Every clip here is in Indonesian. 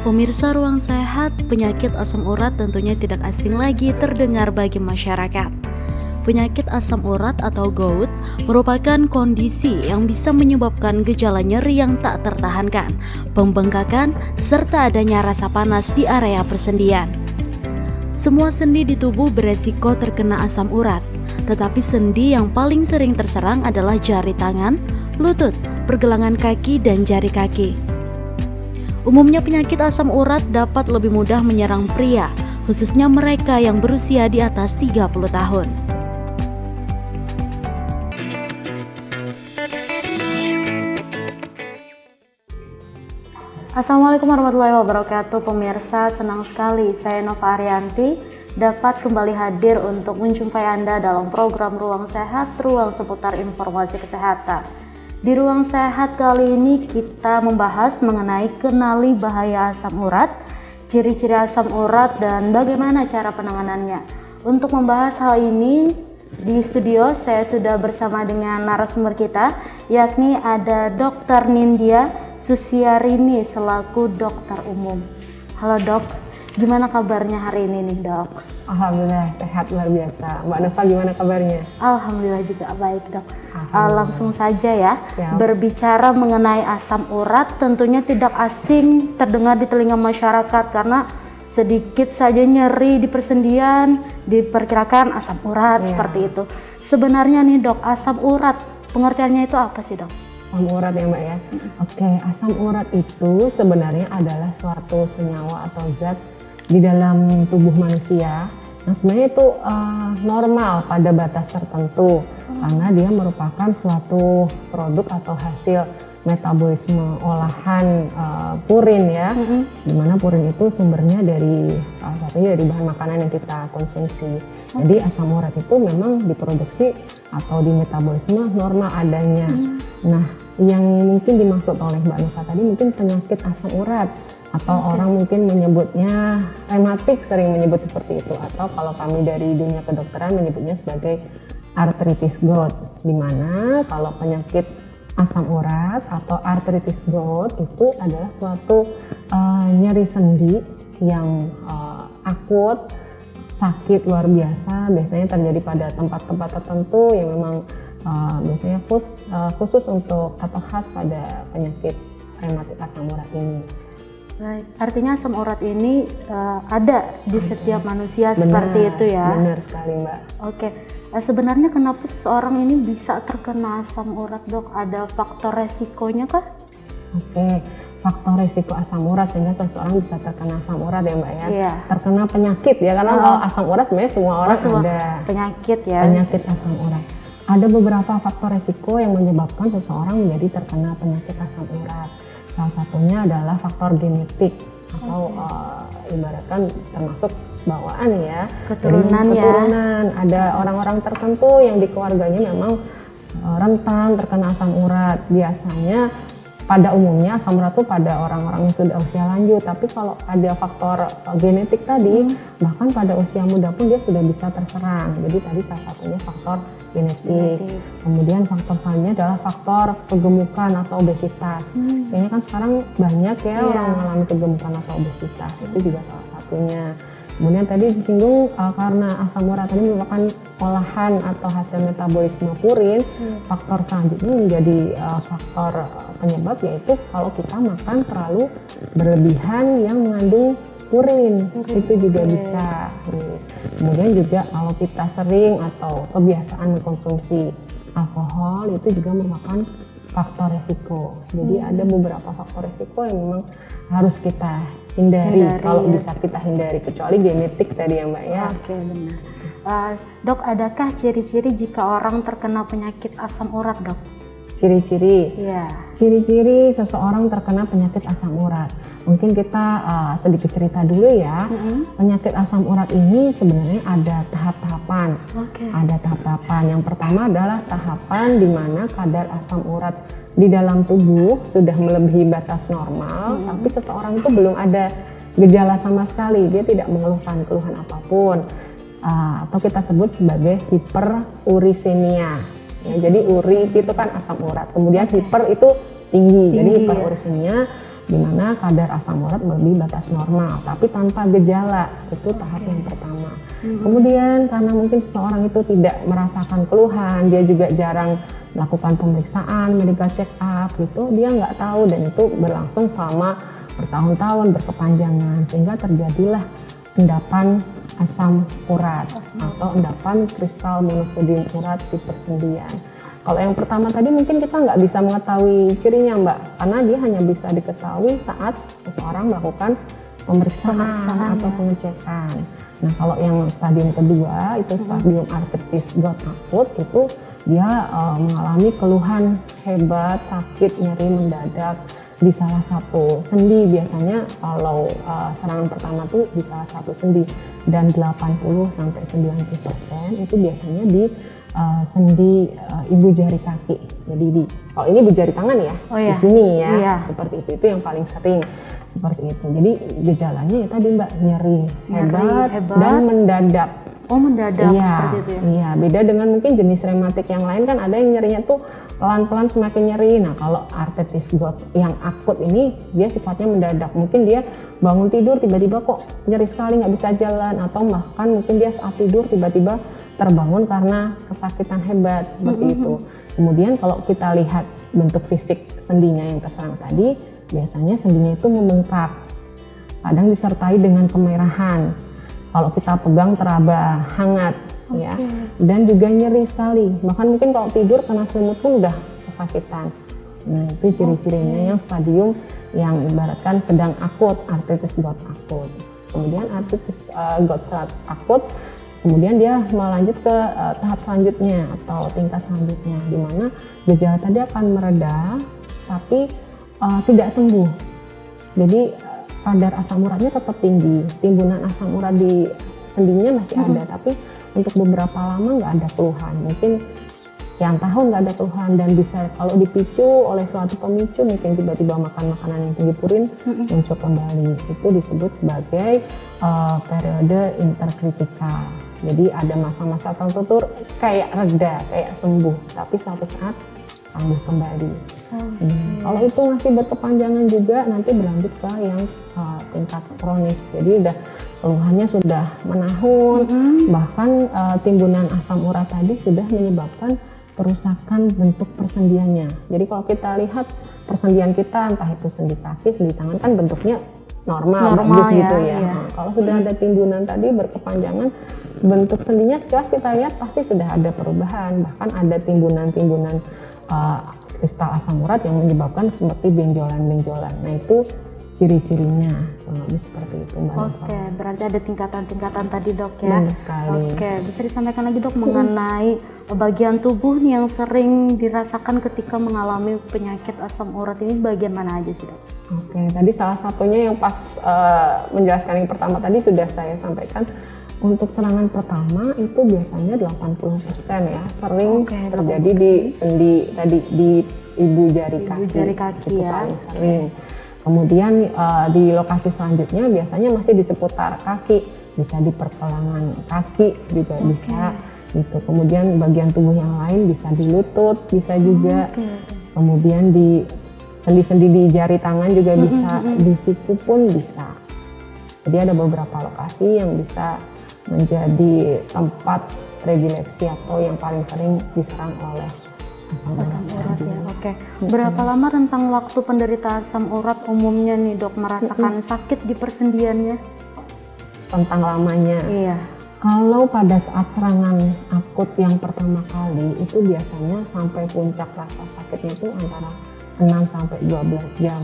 Pemirsa Ruang Sehat, penyakit asam urat tentunya tidak asing lagi terdengar bagi masyarakat. Penyakit asam urat atau gout merupakan kondisi yang bisa menyebabkan gejala nyeri yang tak tertahankan, pembengkakan, serta adanya rasa panas di area persendian. Semua sendi di tubuh beresiko terkena asam urat, tetapi sendi yang paling sering terserang adalah jari tangan, lutut, pergelangan kaki, dan jari kaki. Umumnya penyakit asam urat dapat lebih mudah menyerang pria, khususnya mereka yang berusia di atas 30 tahun. Assalamualaikum warahmatullahi wabarakatuh pemirsa, senang sekali saya Nova Arianti dapat kembali hadir untuk menjumpai Anda dalam program Ruang Sehat, ruang seputar informasi kesehatan. Di Ruang Sehat kali ini kita membahas mengenai kenali bahaya asam urat, ciri-ciri asam urat, dan bagaimana cara penanganannya. Untuk membahas hal ini, di studio saya sudah bersama dengan narasumber kita, yakni ada Dr. Nindya Susiarini selaku dokter umum. Halo dok, gimana kabarnya hari ini nih dok? Alhamdulillah sehat luar biasa. Mbak Nova gimana kabarnya? Alhamdulillah juga baik dok. Langsung saja ya. Siap. Berbicara mengenai asam urat tentunya tidak asing terdengar di telinga masyarakat karena sedikit saja nyeri di persendian diperkirakan asam urat seperti itu. Sebenarnya nih dok, asam urat pengertiannya itu apa sih dok? Asam urat ya Mbak ya. Oke, asam urat itu sebenarnya adalah suatu senyawa atau zat di dalam tubuh manusia. Nah sebenarnya itu normal pada batas tertentu karena dia merupakan suatu produk atau hasil metabolisme olahan purin ya. Dimana purin itu sumbernya dari salah satunya dari bahan makanan yang kita konsumsi. Jadi asam urat itu memang diproduksi atau di metabolisme normal adanya. Nah yang mungkin dimaksud oleh Mbak Nova tadi mungkin penyakit asam urat atau orang mungkin menyebutnya rematik, sering menyebut seperti itu, atau kalau kami dari dunia kedokteran menyebutnya sebagai arthritis gout, dimana kalau penyakit asam urat atau arthritis gout itu adalah suatu nyeri sendi yang akut, sakit luar biasa, biasanya terjadi pada tempat-tempat tertentu yang memang biasanya khusus untuk atau khas pada penyakit rematik asam urat ini. Baik, artinya asam urat ini ada di setiap manusia. Benar, seperti itu ya? Benar sekali Mbak. Oke, sebenarnya kenapa seseorang ini bisa terkena asam urat dok? Ada faktor resikonya kah? Oke, faktor resiko asam urat sehingga seseorang bisa terkena asam urat ya Mbak ya? Iya. Terkena penyakit ya, karena kalau asam urat sebenarnya semua orang ada penyakit ya? Penyakit asam urat. Ada beberapa faktor resiko yang menyebabkan seseorang menjadi terkena penyakit asam urat. Salah satunya adalah faktor genetik atau ibaratkan termasuk bawaan ya, keturunan ya. Ada orang-orang tertentu yang di keluarganya memang rentan terkena asam urat. Biasanya pada umumnya asam urat itu pada orang-orang yang sudah usia lanjut, tapi kalau ada faktor genetik tadi bahkan pada usia muda pun dia sudah bisa terserang. Jadi tadi salah satunya faktor genetik. Kemudian faktor selanjutnya adalah faktor kegemukan atau obesitas. Kayaknya kan sekarang banyak ya orang mengalami kegemukan atau obesitas, itu juga salah satunya. Kemudian tadi disinggung karena asam urat tadi merupakan olahan atau hasil metabolisme purin, faktor selanjutnya menjadi faktor penyebab yaitu kalau kita makan terlalu berlebihan yang mengandung purin, itu juga bisa. Kemudian juga kalau kita sering atau kebiasaan mengkonsumsi alkohol itu juga merupakan faktor resiko. Jadi ada beberapa faktor resiko yang memang harus kita hindari kalau bisa kita hindari, kecuali genetik tadi ya Mbak ya. Oke, benar. Dok, adakah ciri-ciri jika orang terkena penyakit asam urat dok? Ciri-ciri? Iya. Ciri-ciri seseorang terkena penyakit asam urat. Mungkin kita sedikit cerita dulu ya. Penyakit asam urat ini sebenarnya ada tahap-tahapan. Ada tahap-tahapan. Yang pertama adalah tahapan di mana kadar asam urat di dalam tubuh sudah melebihi batas normal, tapi seseorang itu belum ada gejala sama sekali, dia tidak mengeluhkan keluhan apapun, atau kita sebut sebagai hiperurisemia. Ya, jadi uri itu kan asam urat, kemudian hiper itu tinggi, jadi hiperurisemia di mana kadar asam urat melebihi batas normal, tapi tanpa gejala. Itu tahap yang pertama. Kemudian karena mungkin seseorang itu tidak merasakan keluhan, dia juga jarang melakukan pemeriksaan, medical check up gitu, dia nggak tahu, dan itu berlangsung selama bertahun-tahun, berkepanjangan, sehingga terjadilah endapan asam urat atau endapan kristal monosodium urat di persendian. Kalau yang pertama tadi mungkin kita nggak bisa mengetahui cirinya Mbak, karena dia hanya bisa diketahui saat seseorang melakukan pemeriksaan atau pengecekan. Nah kalau yang stadium kedua itu stadium artritis gout akut, itu dia mengalami keluhan hebat, sakit, nyeri mendadak di salah satu sendi. Biasanya kalau serangan pertama tuh di salah satu sendi, dan 80-90% itu biasanya di sendi ibu jari kaki. Jadi kalau ini ibu jari tangan ya, di sini ya, seperti itu yang paling sering seperti itu. Jadi gejalanya ya tadi Mbak, nyeri hebat dan mendadak. Oh mendadak seperti itu ya? Iya, beda dengan mungkin jenis rematik yang lain kan ada yang nyerinya tuh pelan-pelan semakin nyeri. Nah kalau artritis gout yang akut ini dia sifatnya mendadak. Mungkin dia bangun tidur tiba-tiba kok nyeri sekali, nggak bisa jalan, atau bahkan mungkin dia saat tidur tiba-tiba terbangun karena kesakitan hebat seperti itu. Kemudian kalau kita lihat bentuk fisik sendinya yang terserang tadi, biasanya sendinya itu membengkak, kadang disertai dengan kemerahan. Kalau kita pegang teraba hangat, ya, dan juga nyeri sekali. Bahkan mungkin kalau tidur kena selimut pun udah kesakitan. Nah itu ciri-cirinya yang stadium yang ibaratkan sedang akut, artritis gout akut. Kemudian artritis gout akut, kemudian dia melanjut ke tahap selanjutnya atau tingkat selanjutnya, di mana gejala tadi akan mereda, tapi tidak sembuh. Jadi kadar asam uratnya tetap tinggi, timbunan asam urat di sendinya masih ada, tapi untuk beberapa lama nggak ada keluhan, mungkin sekian tahun nggak ada keluhan, dan bisa kalau dipicu oleh suatu pemicu, mungkin tiba-tiba makan makanan yang tinggi purin, muncul kembali. Itu disebut sebagai periode interkritikal. Jadi ada masa-masa tertentu kayak reda, kayak sembuh, tapi suatu saat kambuh kembali. Kalau itu masih berkepanjangan juga, nanti berlanjut ke yang tingkat kronis. Jadi udah keluhannya sudah menahun, bahkan timbunan asam urat tadi sudah menyebabkan kerusakan bentuk persendiannya. Jadi kalau kita lihat persendian kita, entah itu sendi kaki, sendi tangan, kan bentuknya normal bagus gitu ya. Nah, kalau sudah ada timbunan tadi berkepanjangan, bentuk sendinya sekilas kita lihat pasti sudah ada perubahan, bahkan ada timbunan-timbunan kristal asam urat yang menyebabkan seperti benjolan-benjolan. Nah itu ciri-cirinya, lebih seperti itu Mbak. Oke, berarti ada tingkatan-tingkatan tadi Dok ya. Benar sekali. Oke, bisa disampaikan lagi Dok mengenai bagian tubuh nih yang sering dirasakan ketika mengalami penyakit asam urat ini, bagian mana aja sih Dok? Oke, tadi salah satunya yang pas menjelaskan yang pertama tadi sudah saya sampaikan. Untuk serangan pertama itu biasanya 80% ya, sering terjadi di sendi tadi, di ibu jari kaki itu paling sering. Kemudian di lokasi selanjutnya biasanya masih di seputar kaki, bisa di pergelangan kaki juga bisa gitu. Kemudian bagian tubuh yang lain bisa di lutut, bisa juga. Kemudian di sendi-sendi di jari tangan juga bisa, di siku pun bisa. Jadi ada beberapa lokasi yang bisa menjadi tempat predileksi atau yang paling sering diserang oleh asam urat ya. Oke. Berapa lama rentang waktu penderita asam urat umumnya nih Dok merasakan sakit di persendiannya? Tentang lamanya. Iya. Kalau pada saat serangan akut yang pertama kali itu biasanya sampai puncak rasa sakitnya itu antara 6 sampai 12 jam.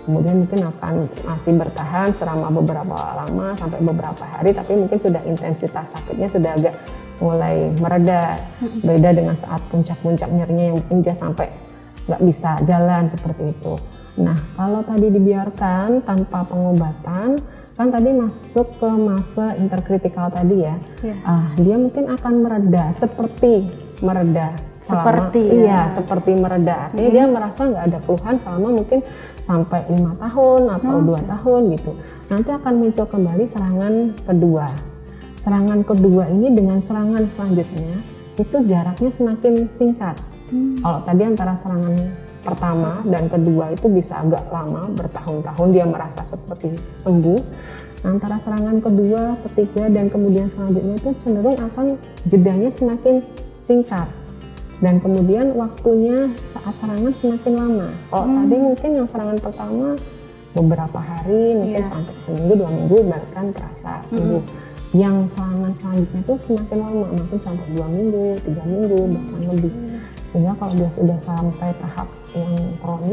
Kemudian mungkin akan masih bertahan selama beberapa lama sampai beberapa hari, tapi mungkin sudah intensitas sakitnya sudah agak mulai mereda. Beda dengan saat puncak-puncak nyerinya yang mungkin dia sampai nggak bisa jalan seperti itu. Nah kalau tadi dibiarkan tanpa pengobatan, kan tadi masuk ke masa interkritikal tadi ya, dia mungkin akan mereda seperti mereda. Seperti mereda, artinya dia merasa nggak ada keluhan selama mungkin sampai 5 tahun atau 2 tahun gitu. Nanti akan muncul kembali serangan kedua. Serangan kedua ini dengan serangan selanjutnya itu jaraknya semakin singkat. Kalau tadi antara serangan pertama dan kedua itu bisa agak lama, bertahun-tahun dia merasa seperti sembuh. Antara serangan kedua, ketiga, dan kemudian selanjutnya itu cenderung akan jedanya semakin singkat. Dan kemudian waktunya saat serangan semakin lama. Kalau tadi mungkin yang serangan pertama beberapa hari, mungkin sampai seminggu, 2 minggu, bahkan terasa sembuh. Yang serangan selanjutnya itu semakin lama, mungkin sampai 2 minggu, 3 minggu, bahkan lebih. Sehingga kalau dia sudah sampai tahap yang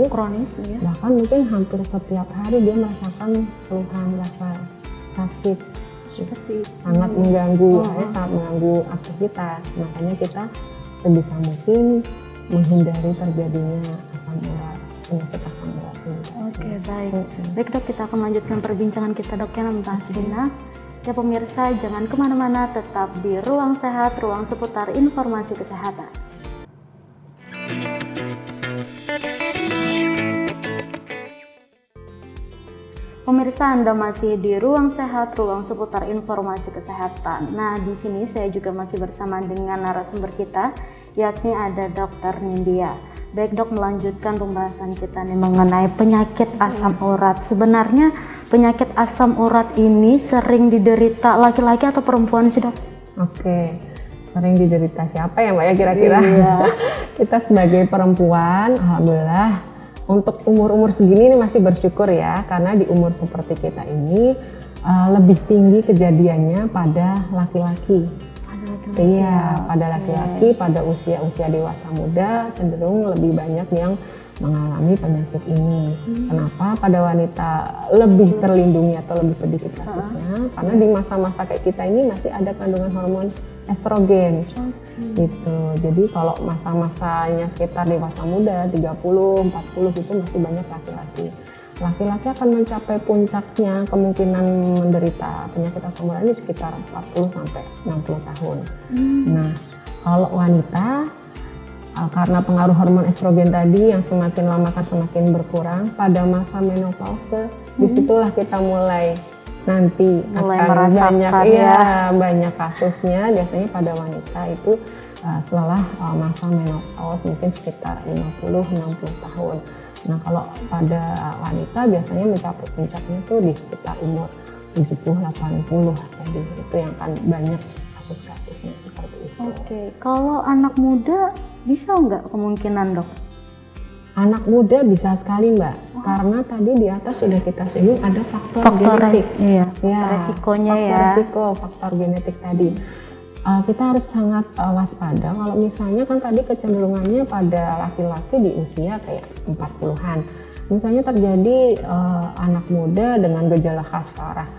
kronis ya, bahkan mungkin hampir setiap hari dia merasakan keluhan rasa sakit. Seperti itu. Sangat mengganggu, sangat mengganggu aktivitas. Makanya kita sebisa mungkin menghindari terjadinya asam urat, penyakit asam urat ini. Oke, baik. Baik dok, kita akan melanjutkan perbincangan kita dok yang tentang sejenak. Ya pemirsa, jangan kemana-mana, tetap di Ruang Sehat, ruang seputar informasi kesehatan. Pemirsa, Anda masih di Ruang Sehat, ruang seputar informasi kesehatan. Nah, di sini saya juga masih bersama dengan narasumber kita, yakni ada Dr. Nindya. Baik dok, melanjutkan pembahasan kita nih mengenai penyakit asam urat. Sebenarnya penyakit asam urat ini sering diderita laki-laki atau perempuan sih dok? Oke, sering diderita siapa ya Mbak ya kira-kira? Iya. Kita sebagai perempuan, alhamdulillah untuk umur-umur segini ini masih bersyukur ya, karena di umur seperti kita ini lebih tinggi kejadiannya pada laki-laki. Iya, pada laki-laki, pada usia dewasa muda cenderung lebih banyak yang mengalami penyakit ini. Kenapa pada wanita lebih terlindungi atau lebih sedikit kasusnya? Karena di masa-masa kayak kita ini masih ada kandungan hormon estrogen. Gitu. Jadi kalau masa-masanya sekitar dewasa muda 30, 40 itu masih banyak laki-laki. Laki-laki akan mencapai puncaknya kemungkinan menderita penyakit asam urat ini sekitar 40 sampai 60 tahun. Nah, kalau wanita karena pengaruh hormon estrogen tadi yang semakin lama kan semakin berkurang, pada masa menopause disitulah kita mulai nanti akan banyak kasusnya biasanya pada wanita itu setelah masa menopause mungkin sekitar 50-60 tahun. Nah, kalau pada wanita biasanya mencapai puncaknya tuh di sekitar umur 70-80. Jadi itu yang akan banyak kasus-kasusnya seperti itu. Oke, kalau anak muda bisa nggak kemungkinan dok? Anak muda bisa sekali Mbak, karena tadi di atas sudah kita singgung ada faktor genetik. Faktor genetik tadi. Kita harus sangat waspada kalau misalnya kan tadi kecenderungannya pada laki-laki di usia kayak 40-an. Misalnya terjadi anak muda dengan gejala khas ke arah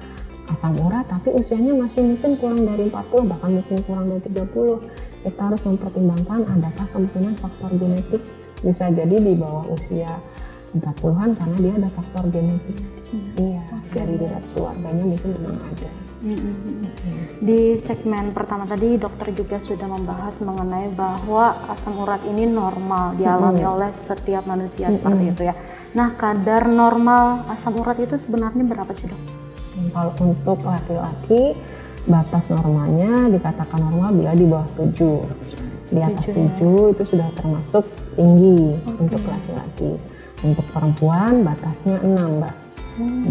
asam urat tapi usianya masih mungkin kurang dari 40 bahkan mungkin kurang dari 30. Kita harus mempertimbangkan adakah kemungkinan faktor genetik, bisa jadi di bawah usia 40-an karena dia ada faktor genetik. Dari riwayat keluarganya mungkin memang ada. Di segmen pertama tadi dokter juga sudah membahas mengenai bahwa asam urat ini normal dialami oleh setiap manusia seperti itu ya. Nah, kadar normal asam urat itu sebenarnya berapa sih dok? Kalau untuk laki-laki batas normalnya dikatakan normal bila di bawah 7. Di atas 7 itu sudah termasuk tinggi untuk laki-laki. Untuk perempuan batasnya 6 Mbak.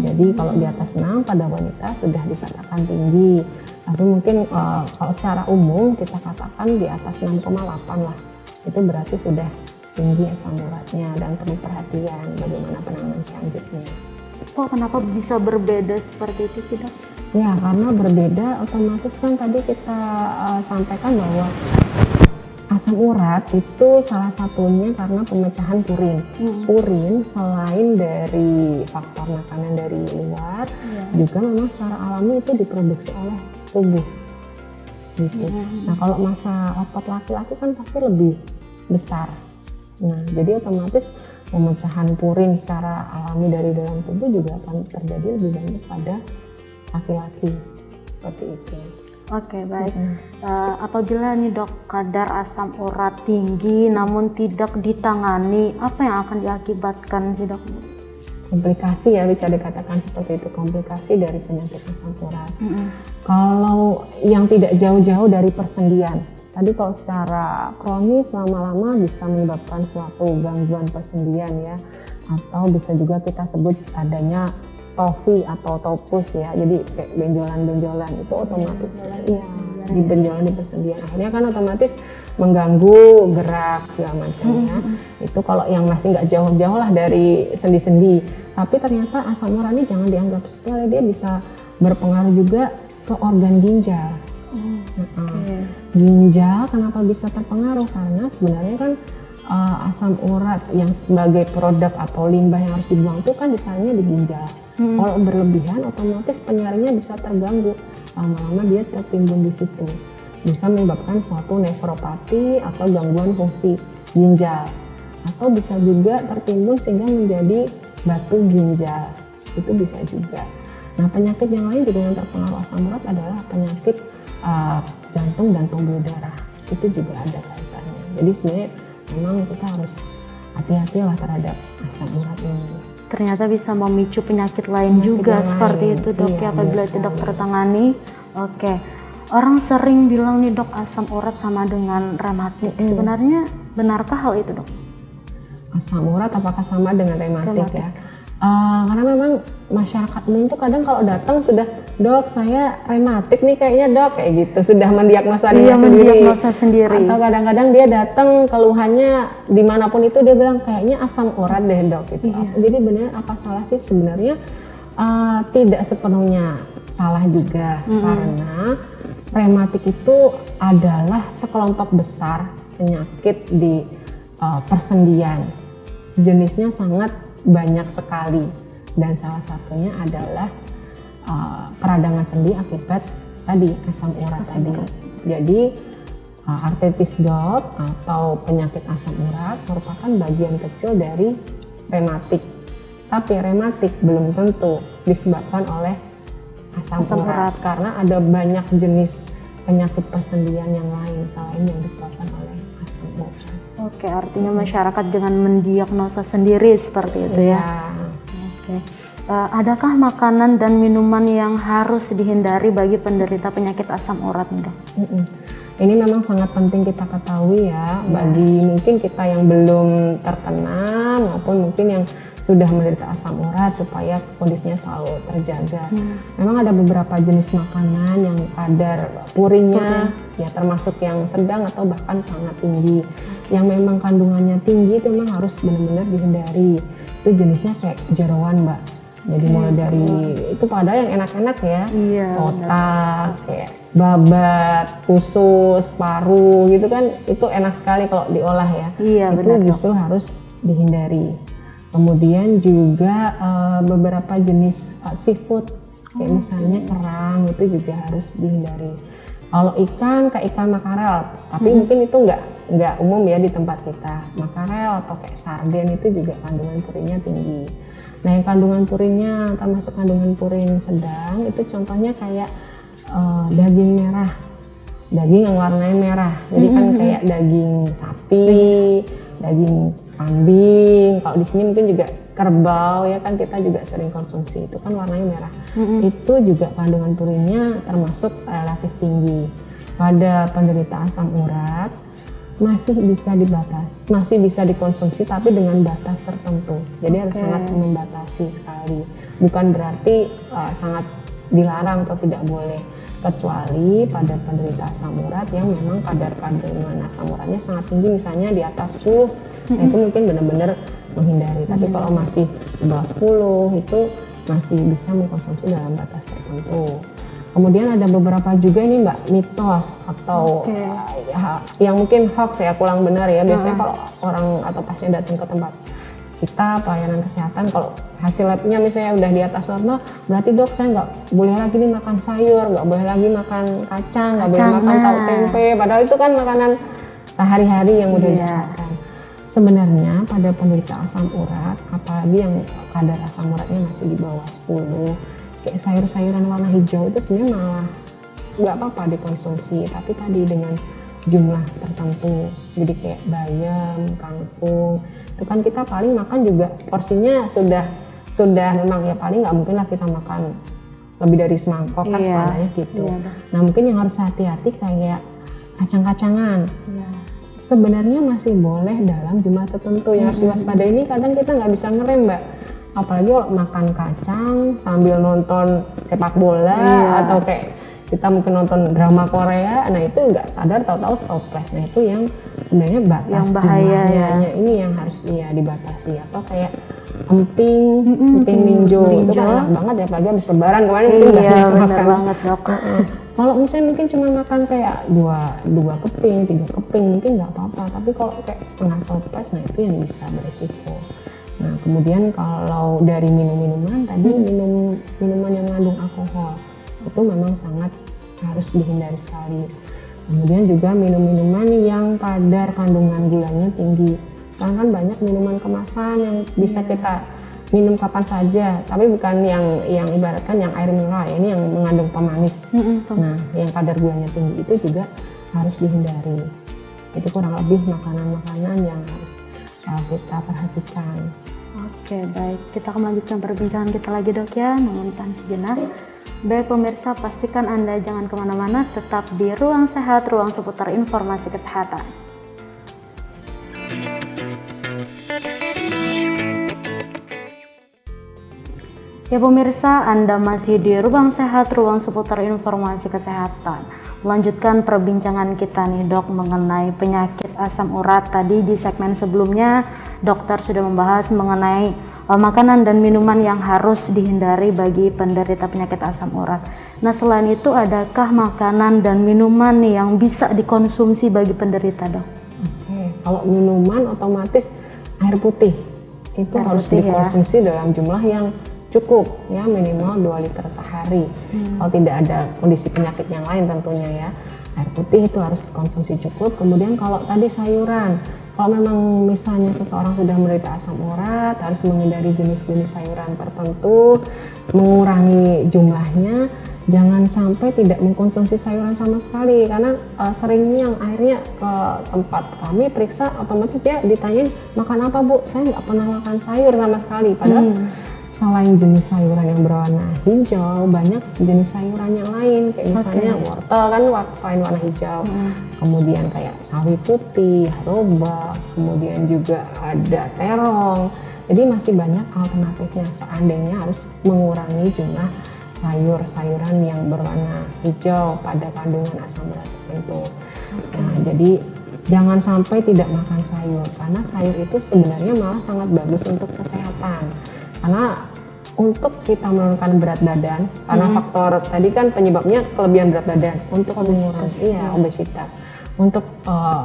Jadi kalau di atas 6 pada wanita sudah dikatakan tinggi. Tapi mungkin kalau secara umum kita katakan di atas 6,8 lah. Itu berarti sudah tinggi asam uratnya dan perlu perhatian bagaimana penanganan selanjutnya. Kenapa bisa berbeda seperti itu sih dok? Ya karena berbeda otomatis kan tadi kita sampaikan bahwa asam urat itu salah satunya karena pemecahan purin. Purin selain dari faktor makanan dari luar, juga memang secara alami itu diproduksi oleh tubuh. Gitu. Nah kalau masa otot laki-laki kan pasti lebih besar. Nah jadi otomatis pemecahan purin secara alami dari dalam tubuh juga akan terjadi lebih banyak pada laki-laki. Seperti itu. Oke, baik. Apabila nih dok kadar asam urat tinggi namun tidak ditangani, apa yang akan diakibatkan sih dok? Komplikasi ya, bisa dikatakan seperti itu, komplikasi dari penyakit asam urat. Kalau yang tidak jauh-jauh dari persendian, Tadi kalau secara kronis lama-lama bisa menyebabkan suatu gangguan persendian ya, atau bisa juga kita sebut adanya tofi atau topus ya, jadi kayak benjolan-benjolan itu otomatis iya di benjolan di persendian, akhirnya kan otomatis mengganggu gerak segala macamnya. Itu kalau yang masih nggak jauh-jauh lah dari sendi-sendi. Tapi ternyata asam urat ini jangan dianggap sepele, dia bisa berpengaruh juga ke organ ginjal. Ginjal kenapa bisa terpengaruh? Karena sebenarnya kan asam urat yang sebagai produk atau limbah yang harus dibuang itu kan misalnya di ginjal. Kalau berlebihan otomatis penyaringnya bisa terganggu, lama-lama dia tertimbun di situ, bisa menyebabkan suatu nefropati atau gangguan fungsi ginjal, atau bisa juga tertimbun sehingga menjadi batu ginjal, itu bisa juga. Nah, penyakit yang lain juga yang terpengaruh asam urat adalah penyakit jantung dan pembuluh darah, itu juga ada kaitannya. Jadi sebenarnya memang kita harus hati-hatilah terhadap asam urat ini. Ternyata bisa memicu penyakit lain juga seperti itu dok ya, apabila tidak tertangani. Oke. Orang sering bilang nih dok, asam urat sama dengan rematik. Sebenarnya benarkah hal itu dok? Asam urat apakah sama dengan rematik ya? Karena memang masyarakat umum tuh kadang kalau datang sudah, dok saya rematik nih kayaknya dok, kayak gitu, sudah mendiagnosa dirinya sendiri. Atau kadang-kadang dia datang keluhannya dimanapun itu dia bilang kayaknya asam urat deh dok gitu. Jadi benar apa salah sih sebenarnya? Tidak sepenuhnya salah juga, karena rematik itu adalah sekelompok besar penyakit di persendian. Jenisnya sangat banyak sekali, dan salah satunya adalah peradangan sendi akibat tadi asam urat tadi. Jadi arthritis gout atau penyakit asam urat merupakan bagian kecil dari rematik. Tapi rematik belum tentu disebabkan oleh asam urat karena ada banyak jenis penyakit persendian yang lain selain yang disebabkan oleh asam urat. Oke, artinya masyarakat dengan mendiagnosa sendiri seperti itu ya. Oke. Adakah makanan dan minuman yang harus dihindari bagi penderita penyakit asam urat nih dok? Ini memang sangat penting kita ketahui ya, bagi mungkin kita yang belum terkena maupun mungkin yang sudah menderita asam urat supaya kondisinya selalu terjaga. Memang ada beberapa jenis makanan yang kadar purinnya ya termasuk yang sedang atau bahkan sangat tinggi. Yang memang kandungannya tinggi itu memang harus benar-benar dihindari. Itu jenisnya kayak jeroan mbak. Jadi mulai dari itu padahal yang enak-enak ya, otak, kayak babat, usus, paru gitu kan, itu enak sekali kalau diolah ya. Itu justru harus dihindari. Kemudian juga beberapa jenis seafood kayak misalnya kerang itu juga harus dihindari. Kalau ikan kayak ikan makarel, tapi mungkin itu nggak umum ya di tempat kita. Makarel atau kayak sarden itu juga kandungan purinnya tinggi. Nah yang kandungan purinnya termasuk kandungan purin sedang itu contohnya kayak daging merah, daging yang warnanya merah. Jadi kan kayak daging sapi, daging kambing, kalau di sini mungkin juga kerbau ya kan kita juga sering konsumsi, itu kan warnanya merah. Itu juga kandungan purinnya termasuk relatif tinggi. Pada penderita asam urat masih bisa dikonsumsi tapi dengan batas tertentu. Jadi harus sangat membatasi sekali. Bukan berarti sangat dilarang atau tidak boleh, kecuali pada penderita asam urat yang memang kadar kandungan asam uratnya sangat tinggi, misalnya di atas 10. Nah itu mungkin benar-benar menghindari. Tapi kalau masih di bawah 10 itu masih bisa mengkonsumsi dalam batas tertentu. Kemudian ada beberapa juga ini mbak mitos atau yang mungkin hoax ya, kurang benar ya. Biasanya kalau orang atau pasien datang ke tempat kita pelayanan kesehatan, kalau hasil labnya misalnya udah di atas normal, berarti dok saya nggak boleh lagi nih makan sayur, nggak boleh lagi makan kacang, nggak boleh makan tahu tempe. Padahal itu kan makanan sehari-hari yang udah dimakan. Sebenarnya pada penderita asam urat, apalagi yang kadar asam uratnya masih di bawah 10, kayak sayur-sayuran warna hijau itu sebenarnya malah nggak apa-apa dikonsumsi, tapi tadi dengan jumlah tertentu. Jadi kayak bayam, kangkung, itu kan kita paling makan juga porsinya sudah memang ya paling nggak mungkin lah kita makan lebih dari semangkok kan standarnya gitu. Nah mungkin yang harus hati-hati kayak kacang-kacangan. Ya. Sebenarnya masih boleh dalam jumlah tertentu. Yang harus diwaspadai ini kadang kita nggak bisa ngerem, Mbak. Apalagi kalau makan kacang sambil nonton sepak bola atau kayak kita mungkin nonton drama Korea, nah itu nggak sadar tahu-tahu stoples. Nah itu yang sebenarnya batas Yang bahaya jumlahnya ini yang harus dibatasi. Atau kayak emping ninjo itu kan enak banget ya, apalagi habis lebaran kemarin itu udah Iya, benar makan. banget, Dok. Kalau misalnya mungkin cuma makan kayak dua keping, 3 keping mungkin nggak apa-apa. Tapi kalau kayak setengah toples, nah itu yang bisa beresiko. Nah kemudian kalau dari minum-minuman tadi minuman yang mengandung alkohol itu memang sangat harus dihindari sekali. Kemudian juga minum-minuman yang kadar kandungan gulanya tinggi. Sekarang kan banyak minuman kemasan yang bisa kita minum kapan saja, tapi bukan yang ibaratkan yang air mineral ya, ini yang mengandung pemanis. Nah, yang kadar gulanya tinggi itu juga harus dihindari. Itu kurang lebih makanan-makanan yang harus kita perhatikan. Oke, baik. Kita akan melanjutkan perbincangan kita lagi, Dok ya. Namun tahan sejenak. Baik pemirsa, pastikan Anda jangan kemana-mana, tetap di Ruang Sehat, ruang seputar informasi kesehatan. Ya pemirsa, Anda masih di Ruang Sehat, ruang seputar informasi kesehatan. Melanjutkan perbincangan kita nih, Dok, mengenai penyakit asam urat. Tadi di segmen sebelumnya, dokter sudah membahas mengenai makanan dan minuman yang harus dihindari bagi penderita penyakit asam urat. Nah, selain itu adakah makanan dan minuman nih yang bisa dikonsumsi bagi penderita, Dok? Oke, kalau minuman otomatis air putih itu harus dikonsumsi dalam jumlah yang cukup ya, minimal 2 liter sehari. Kalau tidak ada kondisi penyakit yang lain tentunya ya, air putih itu harus konsumsi cukup. Kemudian kalau tadi sayuran, kalau memang misalnya seseorang sudah menderita asam urat, harus menghindari jenis-jenis sayuran tertentu, mengurangi jumlahnya, jangan sampai tidak mengkonsumsi sayuran sama sekali. Karena seringnya yang akhirnya ke tempat kami periksa, otomatis dia ditanyain makan apa Bu, saya nggak pernah makan sayur sama sekali. Padahal selain jenis sayuran yang berwarna hijau, banyak jenis sayuran yang lain, kayak misalnya wortel kan selain warna hijau, kemudian kayak sawi putih, robak, kemudian juga ada terong. Jadi masih banyak alternatifnya, seandainya harus mengurangi jumlah sayur-sayuran yang berwarna hijau pada kandungan asam urat tertentu. Nah, jadi jangan sampai tidak makan sayur, karena sayur itu sebenarnya malah sangat bagus untuk kesehatan. Karena untuk kita menurunkan berat badan, karena faktor tadi kan penyebabnya kelebihan berat badan, untuk mengurangi obesitas. Untuk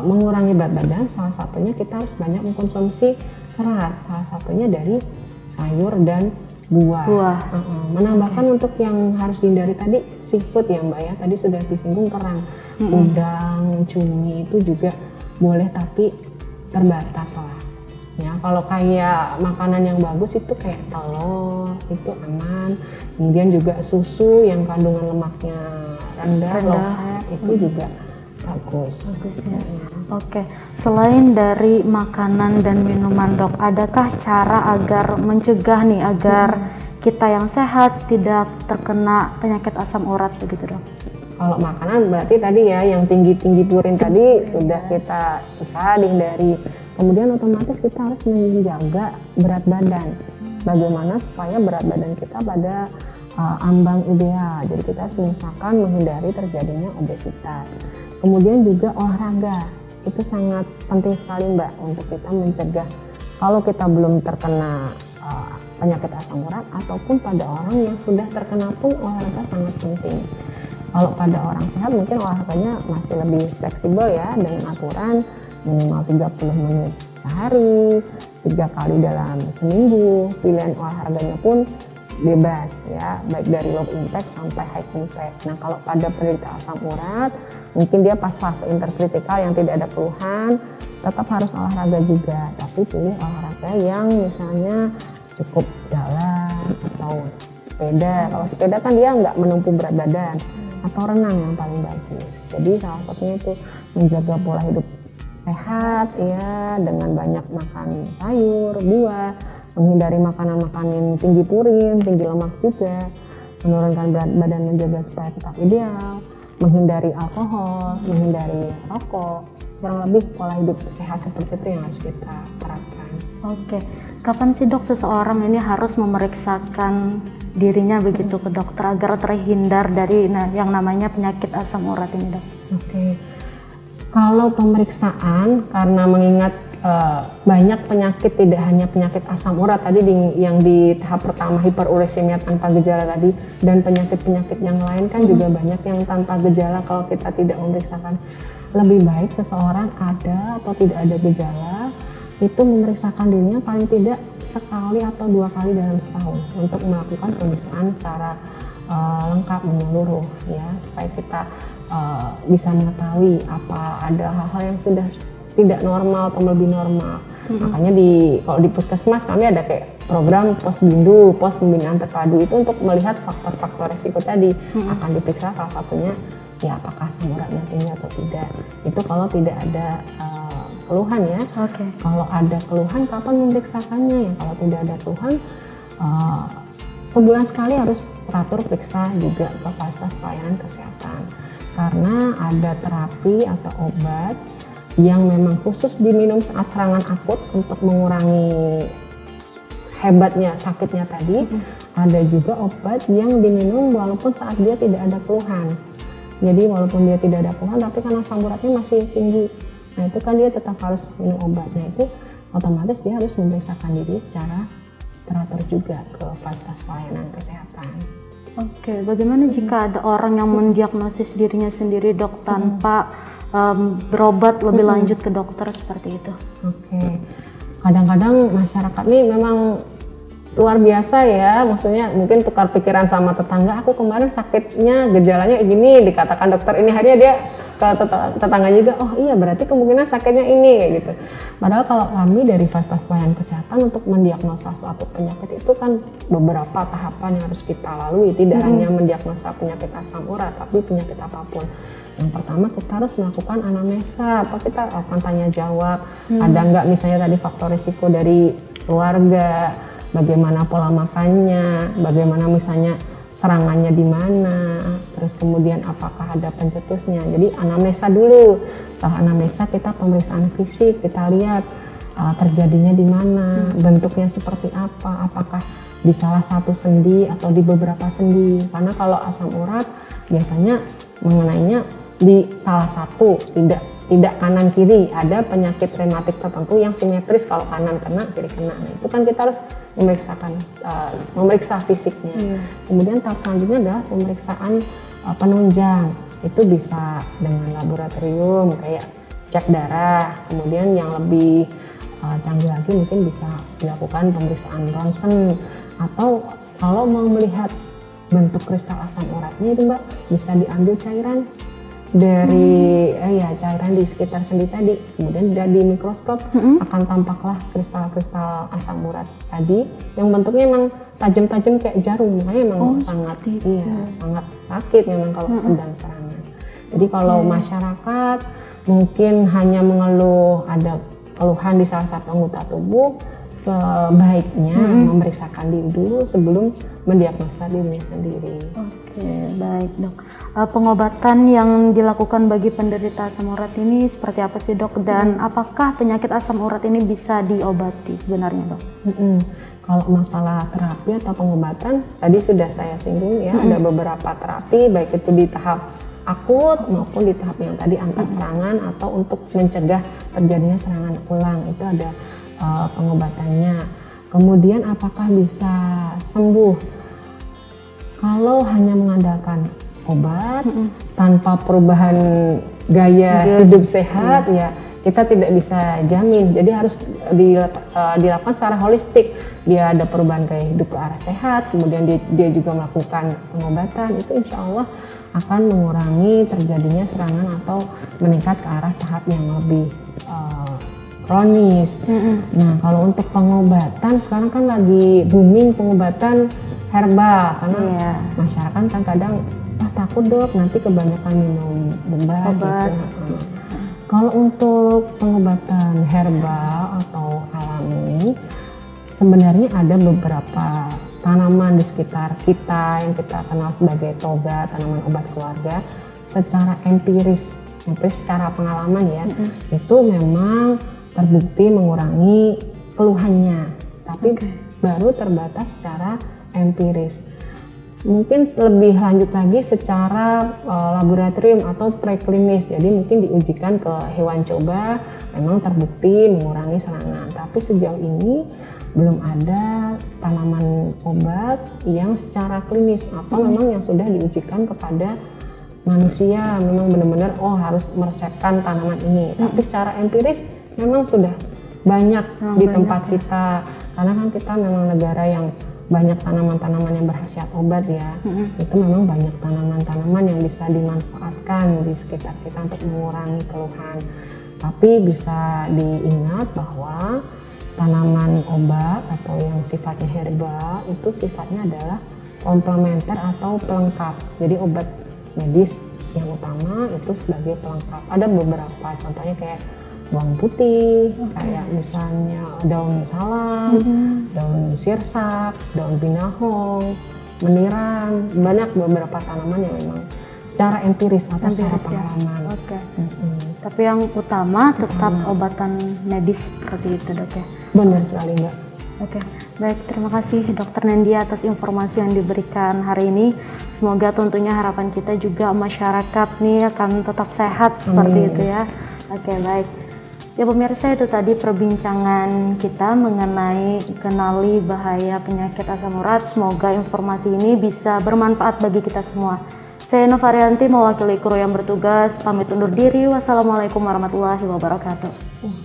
mengurangi berat badan, salah satunya kita harus banyak mengkonsumsi serat, salah satunya dari sayur dan buah. Menambahkan untuk yang harus dihindari tadi seafood ya Mbak ya, tadi sudah disinggung kerang, udang, cumi itu juga boleh tapi terbatas lah. Ya, kalau kayak makanan yang bagus itu kayak telur itu aman, kemudian juga susu yang kandungan lemaknya rendah. Low fat itu juga bagus ya. Oke, selain dari makanan dan minuman, Dok, adakah cara agar mencegah nih agar kita yang sehat tidak terkena penyakit asam urat begitu, Dok? Kalau makanan berarti tadi ya yang tinggi-tinggi purin tadi sudah kita usaha dihindari. Kemudian otomatis kita harus menjaga berat badan. Bagaimana supaya berat badan kita pada ambang ideal. Jadi kita harus mengusahakan menghindari terjadinya obesitas. Kemudian juga olahraga. Itu sangat penting sekali Mbak untuk kita mencegah kalau kita belum terkena penyakit asam urat ataupun pada orang yang sudah terkena pun olahraga sangat penting. Kalau pada orang sehat mungkin olahraganya masih lebih fleksibel ya, dengan aturan minimal 30 menit sehari, 3 kali dalam seminggu. Pilihan olahraganya pun bebas ya, baik dari low impact sampai high impact. Nah kalau pada penderita asam urat, mungkin dia pas fase interkritikal yang tidak ada keluhan, tetap harus olahraga juga, tapi pilih olahraga yang misalnya cukup jalan atau sepeda. Kalau sepeda kan dia nggak menempuh berat badan, atau renang yang paling bagus. Jadi salah satunya itu menjaga pola hidup sehat ya, dengan banyak makan sayur, buah, menghindari makanan-makanan tinggi purin, tinggi lemak juga, menurunkan berat badan, menjaga supaya tetap ideal. menghindari alkohol, menghindari rokok, kurang lebih pola hidup sehat seperti itu yang harus kita terapkan. Oke, kapan sih dok seseorang ini harus memeriksakan dirinya begitu ke dokter agar terhindar dari yang namanya penyakit asam urat ini dok? Oke, kalau pemeriksaan karena mengingat banyak penyakit, tidak hanya penyakit asam urat tadi yang di tahap pertama hiperuresemia tanpa gejala tadi, dan penyakit-penyakit yang lain kan juga banyak yang tanpa gejala kalau kita tidak memeriksakan. Lebih baik seseorang ada atau tidak ada gejala itu memeriksakan dirinya paling tidak sekali atau 2 kali dalam setahun untuk melakukan pemeriksaan secara lengkap menyeluruh ya, supaya kita bisa mengetahui apa ada hal-hal yang sudah tidak normal atau lebih normal. Makanya kalau di puskesmas kami ada kayak program posbindu, pos pembinaan terpadu itu untuk melihat faktor-faktor resiko tadi. Akan diperiksa salah satunya ya apakah asam uratnya tinggi atau tidak. Itu kalau tidak ada keluhan ya. Kalau ada keluhan kapan memeriksakannya ya? Kalau tidak ada keluhan sebulan sekali harus teratur periksa juga ke fasilitas pelayanan kesehatan. Karena ada terapi atau obat yang memang khusus diminum saat serangan akut untuk mengurangi hebatnya sakitnya tadi. Ada juga obat yang diminum walaupun saat dia tidak ada keluhan. Jadi walaupun dia tidak ada keluhan tapi karena asam uratnya masih tinggi, nah itu kan dia tetap harus minum obatnya. Itu otomatis dia harus memeriksakan diri secara teratur juga ke fasilitas pelayanan kesehatan. Oke, bagaimana jika ada orang yang mendiagnosis dirinya sendiri dok tanpa berobat lebih lanjut ke dokter seperti itu? Oke, kadang-kadang masyarakat ini memang luar biasa ya, maksudnya mungkin tukar pikiran sama tetangga, aku kemarin sakitnya gejalanya gini, dikatakan dokter ini, harinya dia ke tetangga juga, oh iya berarti kemungkinan sakitnya ini kayak gitu. Padahal kalau kami dari fasilitas pelayanan kesehatan untuk mendiagnosa suatu penyakit itu kan beberapa tahapan yang harus kita lalui, tidak hanya mendiagnosa penyakit asam urat tapi penyakit apapun. Yang pertama kita harus melakukan anamnesa atau kita akan tanya jawab, ada nggak misalnya tadi faktor risiko dari keluarga, bagaimana pola makannya, bagaimana misalnya serangannya di mana, terus kemudian apakah ada pencetusnya. Jadi anamnesa dulu. Setelah anamnesa kita pemeriksaan fisik, kita lihat terjadinya di mana, bentuknya seperti apa, apakah di salah satu sendi atau di beberapa sendi. Karena kalau asam urat biasanya mengenainya di salah satu, tidak kanan kiri. Ada penyakit rematik tertentu yang simetris, kalau kanan kena kiri kena. Nah itu kan kita harus memeriksa fisiknya. Kemudian tahap selanjutnya adalah pemeriksaan penunjang. Itu bisa dengan laboratorium kayak cek darah. Kemudian yang lebih canggih lagi mungkin bisa dilakukan pemeriksaan ronsen, atau kalau mau melihat bentuk kristal asam uratnya itu Mbak bisa diambil cairan dari cairan di sekitar sendi tadi, kemudian di mikroskop akan tampaklah kristal-kristal asam urat tadi yang bentuknya memang tajam-tajam kayak jarum, makanya memang sangat sakit memang kalau sedang serangan. Jadi kalau masyarakat mungkin hanya mengeluh ada keluhan di salah satu anggota tubuh, sebaiknya memeriksakan diri dulu sebelum mendiagnosa dirinya sendiri. Oke, baik dok. Pengobatan yang dilakukan bagi penderita asam urat ini seperti apa sih dok? Dan apakah penyakit asam urat ini bisa diobati sebenarnya dok? Kalau masalah terapi atau pengobatan, tadi sudah saya singgung ya, ada beberapa terapi, baik itu di tahap akut maupun di tahap yang tadi antar serangan atau untuk mencegah terjadinya serangan ulang, itu ada pengobatannya. Kemudian apakah bisa sembuh? Kalau hanya mengandalkan obat tanpa perubahan gaya hidup sehat ya kita tidak bisa jamin. Jadi harus dilakukan secara holistik. Dia ada perubahan gaya hidup ke arah sehat, kemudian dia juga melakukan pengobatan, itu insya Allah akan mengurangi terjadinya serangan atau meningkat ke arah tahap yang lebih kronis. Nah kalau untuk pengobatan sekarang kan lagi booming pengobatan herbal, karena masyarakat kan kadang takut dok nanti kebanyakan minum obat gitu. Kalau untuk pengobatan herbal atau alami sebenarnya ada beberapa tanaman di sekitar kita yang kita kenal sebagai toga, tanaman obat keluarga, secara empiris secara pengalaman ya, itu memang terbukti mengurangi keluhannya, tapi baru terbatas secara empiris. Mungkin lebih lanjut lagi secara laboratorium atau preklinis, jadi mungkin diujikan ke hewan coba, memang terbukti mengurangi serangan. Tapi sejauh ini belum ada tanaman obat yang secara klinis atau memang yang sudah diujikan kepada manusia, memang benar-benar harus meresepkan tanaman ini. Tapi secara empiris memang sudah banyak di tempat kita, karena kan kita memang negara yang banyak tanaman-tanaman yang berkhasiat obat ya. Itu memang banyak tanaman-tanaman yang bisa dimanfaatkan di sekitar kita untuk mengurangi keluhan. Tapi bisa diingat bahwa tanaman obat atau yang sifatnya herbal itu sifatnya adalah komplementer atau pelengkap. Jadi obat medis yang utama itu sebagai pelengkap. Ada beberapa contohnya kayak bawang putih, kayak misalnya daun salam, daun sirsak, daun binahong, meniran, banyak beberapa tanaman yang memang secara empiris atau secara pengalaman. Tapi yang utama tetap obatan medis seperti itu, Dok ya? Benar sekali, Mbak. Baik, terima kasih Dokter Nendia atas informasi yang diberikan hari ini. Semoga tentunya harapan kita juga masyarakat nih akan tetap sehat seperti itu ya. Baik. Ya pemirsa, itu tadi perbincangan kita mengenai kenali bahaya penyakit asam urat. Semoga informasi ini bisa bermanfaat bagi kita semua. Saya Nova Rianti mewakili kru yang bertugas, pamit undur diri. Wassalamualaikum warahmatullahi wabarakatuh.